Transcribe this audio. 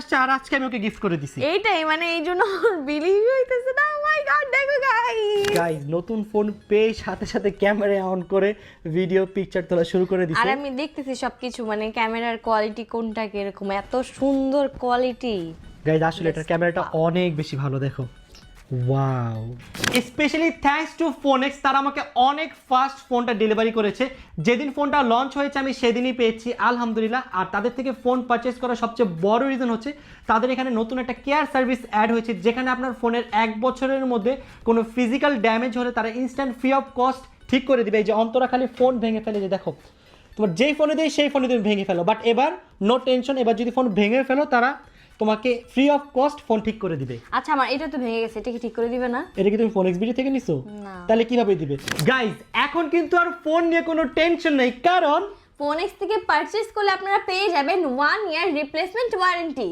আসছে আর আজকে আমি ওকে গিফট করে দিছি। এইটাই মানে এই জন্য বিলিভ হইতেছে না। মাই গড, দেখো গাইস নতুন ফোন পেয়ে সাথে সাথে ক্যামেরা অন করে ভিডিও পিকচার তোলা শুরু করে দিছে। আর আমি দেখতেছি সবকিছু, মানে ক্যামেরার কোয়ালিটি কোনটা কিরকম, এত সুন্দর কোয়ালিটি। গাইস আসলে এটার ক্যামেরাটা অনেক বেশি ভালো, দেখো wow. Specially thanks to phonics, তারা আমাকে অনেক ফাস্ট ফোনটা ডেলিভারি করেছে। যেদিন ফোনটা লঞ্চ হয়েছে আমি সেদিনই পেয়েছি আলহামদুলিল্লাহ। আর তাদের থেকে ফোন পারচেস করার সবচেয়ে বড় রিজন হচ্ছে তাদের এখানে নতুন একটা কেয়ার সার্ভিস অ্যাড হয়েছে, যেখানে আপনার ফোনের 1 বছরের মধ্যে কোনো ফিজিক্যাল ড্যামেজ হলে তারা ইনস্ট্যান্ট ফ্রি অফ কস্ট ঠিক করে দিবে। এই যে অন্তরা খালি ফোন ভেঙে ফেলে, যে দেখো তোমার যেই ফোনে দেয় সেই ফোনে তুমি ভেঙে ফেলো, বাট এবার নো টেনশন, এবার যদি ফোন ভেঙে ফেলো তারা তোমাকে ফ্রি অফ কস্ট ফোন ঠিক করে দিবে। আচ্ছা আমার এটা তো ভেঙে গেছে, এটা কি ঠিক করে দিবে না? এটা কি তুমি ফোনেক্স ভিডিও থেকে নিছো? না। তাহলে কিভাবে দিবে? গাইস এখন কিন্তু আর ফোন নিয়ে কোনো টেনশন নেই, কারণ ফোনেক্স থেকে পারচেজ করলে আপনারা পেয়ে যাবেন 1 ইয়ার রিপ্লেসমেন্ট ওয়ারেন্টি।